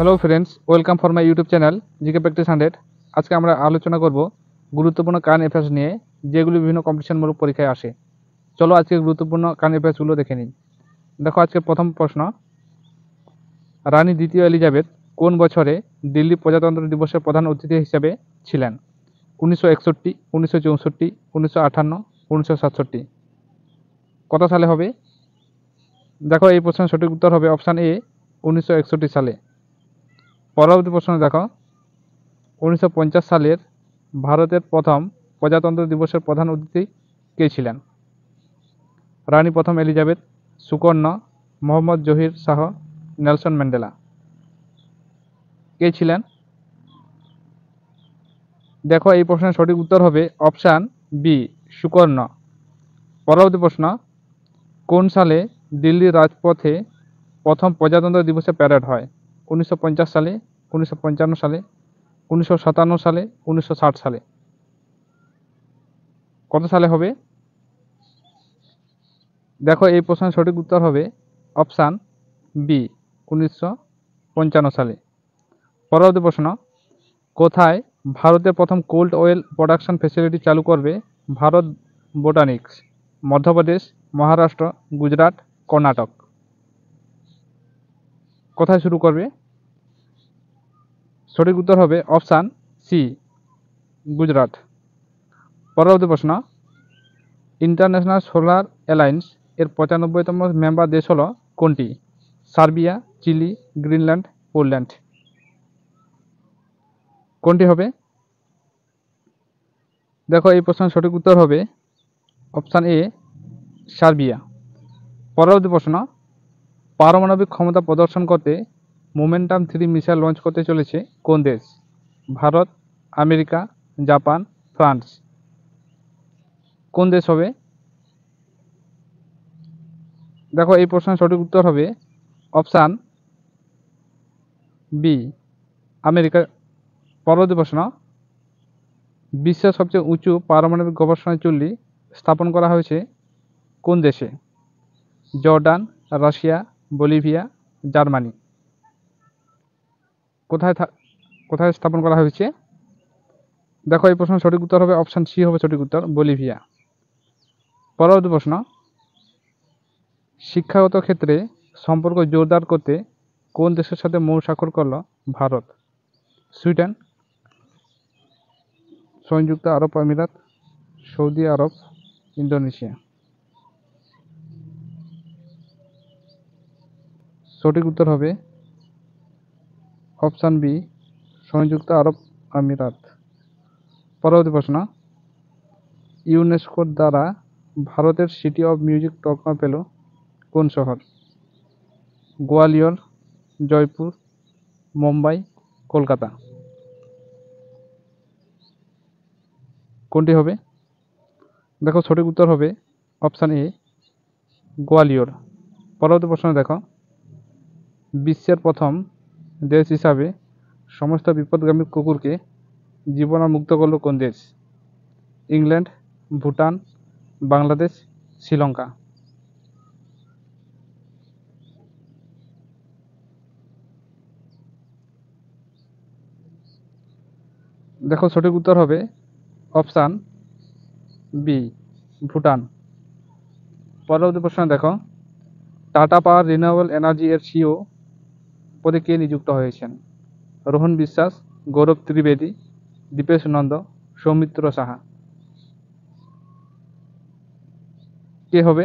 Hello friends, welcome for my YouTube channel GK practice 100। আজকে আমরা আলোচনা করব গুরুত্বপূর্ণ কারেন্ট অ্যাফেয়ার্স নিয়ে, যেগুলি বিভিন্ন কম্পিটিশনমূলক পরীক্ষায় আসে। চলো আজকে গুরুত্বপূর্ণ কারেন্ট অ্যাফেয়ার্সগুলো দেখে নিই। দেখো, আজকে প্রথম প্রশ্ন, রানী দ্বিতীয় এলিজাবেথ কোন বছরে দিল্লি প্রজাতন্ত্র দিবসের প্রধান অতিথি হিসেবে ছিলেন? 1961, 1964, 1958, 1967। কত সালে হবে? দেখো, এই প্রশ্নের সঠিক উত্তর হবে অপশান এ, 1961 সালে। পরবর্তী প্রশ্ন দেখো, 1950 সালের ভারতের প্রথম প্রজাতন্ত্র দিবসের প্রধান অতিথি কে ছিলেন? রানী প্রথম Elizabeth, Sukanya, Mohammad Zahir Shah, Nelson Mandela. কে ছিলেন? দেখো, এই প্রশ্নের সঠিক উত্তর হবে অপশান বি, সুকন্যা। পরবর্তী প্রশ্ন, কোন সালে দিল্লির রাজপথে প্রথম প্রজাতন্ত্র দিবসে প্যারেড হয়? 1950 সালে, 1955 সালে, 1957 সালে, 1960 সালে। কত সালে হবে? দেখো, এই প্রশ্নের সঠিক উত্তর হবে অপশান বি, 1955 সালে। পরবর্তী প্রশ্ন, কোথায় ভারতের প্রথম কোল্ড অয়েল প্রোডাকশন ফ্যাসিলিটি চালু করবে ভারত বোটানিক্স? মধ্যপ্রদেশ, মহারাষ্ট্র, গুজরাট, কর্ণাটক। কোথায় শুরু করবে? সঠিক উত্তর হবে অপশান সি, গুজরাট। পরবর্তী প্রশ্ন, ইন্টারন্যাশনাল সোলার অ্যালায়েন্স এর 95তম মেম্বার দেশ হলো কোনটি? Serbia, Chile, Greenland, Poland. কোনটি হবে? দেখো, এই প্রশ্নের সঠিক উত্তর হবে অপশান এ, সার্বিয়া। পরবর্তী প্রশ্ন, পারমাণবিক ক্ষমতা প্রদর্শন করতে মোমেন্টাম 3 মিসাইল লঞ্চ করতে চলেছে কোন দেশ? Bharat, America, Japan, France. কোন দেশ হবে? দেখো, এই প্রশ্নের সঠিক উত্তর হবে অপশান বি, আমেরিকা। পরবর্তী প্রশ্ন, বিশ্বের সবচেয়ে উঁচু পারমাণবিক গবেষণা চুল্লি স্থাপন করা হয়েছে কোন দেশে? Jordan, Russia, Bolivia, Germany. কোথায় স্থাপন করা হয়েছে? দেখো, এই প্রশ্নের সঠিক উত্তর হবে অপশান সি হবে সঠিক উত্তর, বলিভিয়া। পরবর্তী প্রশ্ন, শিক্ষাগত ক্ষেত্রে সম্পর্ক জোরদার করতে কোন দেশের সাথে মৌ স্বাক্ষর করল ভারত? সুইডেন, সংযুক্ত আরব আমিরাত, সৌদি আরব, ইন্দোনেশিয়া। সঠিক উত্তর হবে অপশান বি, সংযুক্ত আরব আমিরাত। পরবর্তী প্রশ্ন, ইউনেস্কোর দ্বারা ভারতের সিটি অফ মিউজিক তকমা পেল কোন শহর? গোয়ালিয়র, জয়পুর, মুম্বাই, কলকাতা। কোনটি হবে? দেখো, সঠিক উত্তর হবে অপশান এ, গোয়ালিয়র। পরবর্তী প্রশ্ন দেখো, বিশ্বের প্রথম দেশ হিসাবে সমস্ত বিপদগামী কুকুরকে জীবাণুমুক্ত করল কোন দেশ? ইংল্যান্ড, ভুটান, বাংলাদেশ, শ্রীলঙ্কা। দেখো, সঠিক উত্তর হবে অপশান বি, ভুটান। পরবর্তী প্রশ্ন দেখো, টাটা পাওয়ার রিনিউয়েবল এনার্জি এর সিইও পদে কে নিযুক্ত হয়েছেন? রোহন বিশ্বাস, গৌরব ত্রিবেদী, দীপেশ নন্দ, সৌমিত্র সাহা। কে হবে?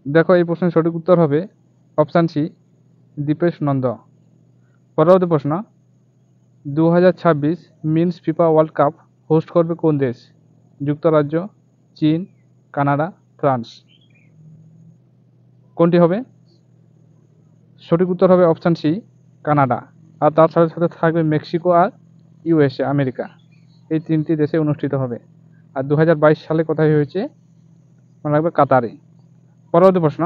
দেখো, এই প্রশ্নের সঠিক উত্তর হবে অপশান সি, দীপেশ নন্দ। পরবর্তী প্রশ্ন, 2026 means FIFA world cup host করবে কোন দেশ? যুক্তরাজ্য, চীন, কানাডা, ফ্রান্স। কোনটি হবে? সঠিক উত্তর হবে অপশান সি, কানাডা। আর তার সাথে সাথে থাকবে মেক্সিকো আর ইউএসএ, আমেরিকা। এই তিনটি দেশে অনুষ্ঠিত হবে। আর 2022 সালে কোথায় হয়েছে? মনে রাখবে, কাতারে। পরবর্তী প্রশ্ন,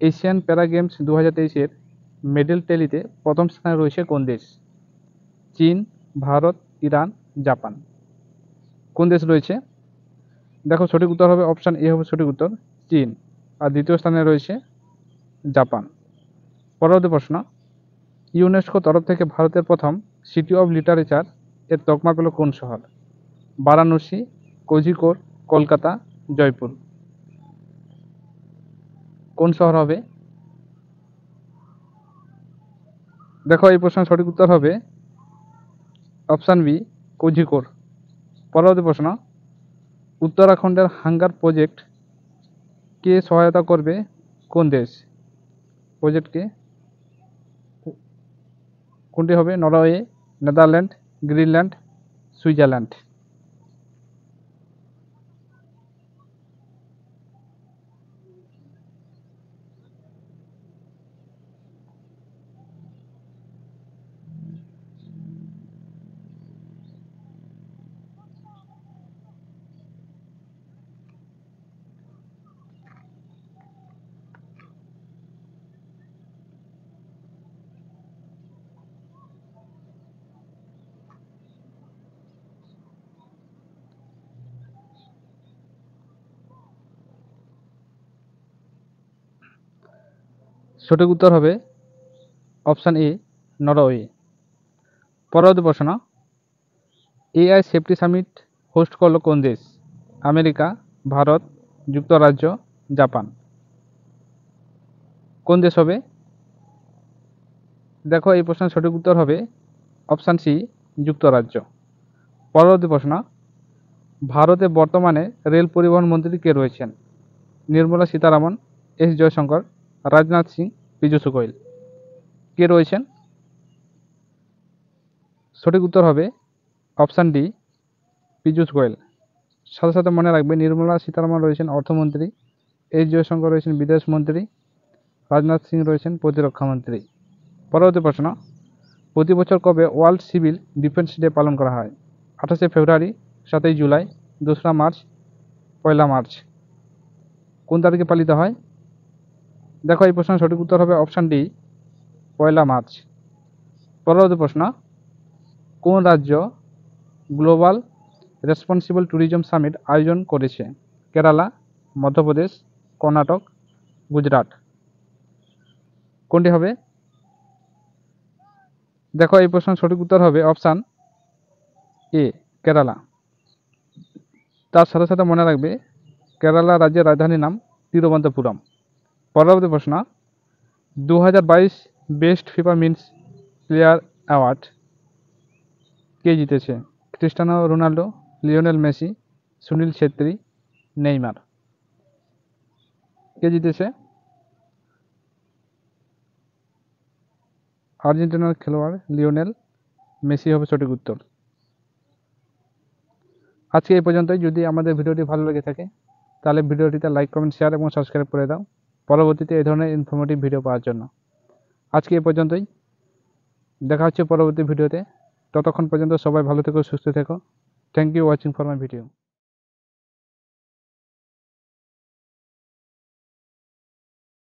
এশিয়ান প্যারা গেমস 2023-এর মেডেল ট্যালিতে প্রথম স্থানে রয়েছে কোন দেশ? চীন, ভারত, ইরান, জাপান। কোন দেশ রয়েছে? দেখো, সঠিক উত্তর হবে অপশান এ হবে সঠিক উত্তর, চীন। আর দ্বিতীয় স্থানে রয়েছে জাপান। পরবর্তী প্রশ্ন, ইউনেস্কো তরফ থেকে ভারতের প্রথম সিটি অব লিটারেচার এর তকমা পেল কোন শহর? বারাণসী, কোঝিকোড, কলকাতা, জয়পুর। কোন শহর হবে? দেখো এই প্রশ্নের সঠিক উত্তর হবে অপশান বি, কোঝিকোড। পরবর্তী প্রশ্ন, উত্তরাখণ্ডের হাঙ্গার প্রজেক্ট কে সহায়তা করবে কোন দেশ? প্রজেক্টকে কোনটি হবে? Norway, Netherland, Greenland, Switzerland. সঠিক উত্তর হবে অপশান এ, নরওয়ে। পরবর্তী প্রশ্ন, এআই সেফটি সামিট হোস্ট করলো কোন দেশ? আমেরিকা, ভারত, যুক্তরাজ্য, জাপান। কোন দেশ হবে? দেখো এই প্রশ্নের সঠিক উত্তর হবে অপশান সি, যুক্তরাজ্য। পরবর্তী প্রশ্ন, ভারতে বর্তমানে রেল পরিবহন মন্ত্রী কে রয়েছেন? নির্মলা সীতারামন, এস জয়শঙ্কর, রাজনাথ সিং, পীযূষ গোয়েল। কে রয়েছেন? সঠিক উত্তর হবে অপশান ডি, পীযূষ গোয়েল। সাথে সাথে মনে রাখবে নির্মলা সীতারামন রয়েছেন অর্থমন্ত্রী, এস জয়শঙ্কর রয়েছেন বিদেশ মন্ত্রী, রাজনাথ সিং রয়েছেন প্রতিরক্ষা মন্ত্রী। পরবর্তী প্রশ্ন, প্রতি বছর কবে ওয়ার্ল্ড সিভিল ডিফেন্স ডে পালন করা হয়? 28শে ফেব্রুয়ারি, 7ই জুলাই, 2রা মার্চ, 1লা মার্চ। কোন তারিখে পালিত হয়? দেখো এই প্রশ্নের সঠিক উত্তর হবে অপশান ডি, 1লা মার্চ। পরবর্তী প্রশ্ন, কোন রাজ্য গ্লোবাল রেসপন্সিবল ট্যুরিজম সামিট আয়োজন করেছে? কেরালা, মধ্যপ্রদেশ, কর্ণাটক, গুজরাট। কোনটি হবে? দেখো এই প্রশ্নের সঠিক উত্তর হবে অপশান এ, কেরালা। তার সাথে সাথে মনে রাখবে কেরালা রাজ্যের রাজধানীর নাম তিরুবনন্তপুরম। পরবর্তী প্রশ্ন, 2022 best FIFA men's player award কে জিতেছে? Cristiano Ronaldo, Lionel Messi, Sunil Chhetri, Neymar. কে জিতেছে? আর্জেন্টিনার খেলোয়াড় লিওনেল মেসি হবে সঠিক উত্তর। আজকে এই পর্যন্তই। যদি আমাদের ভিডিওটি ভালো লেগে থাকে তাহলে ভিডিওটিতে লাইক, কমেন্ট, শেয়ার এবং সাবস্ক্রাইব করে দাও পরবর্তীতে এই ধরনের ইনফরমেটিভ ভিডিও পাওয়ার জন্য। আজকে এই পর্যন্তই, দেখা হচ্ছে পরবর্তী ভিডিওতে। ততক্ষণ পর্যন্ত সবাই ভালো থেকো, সুস্থ থেকো। Thank you watching for my video.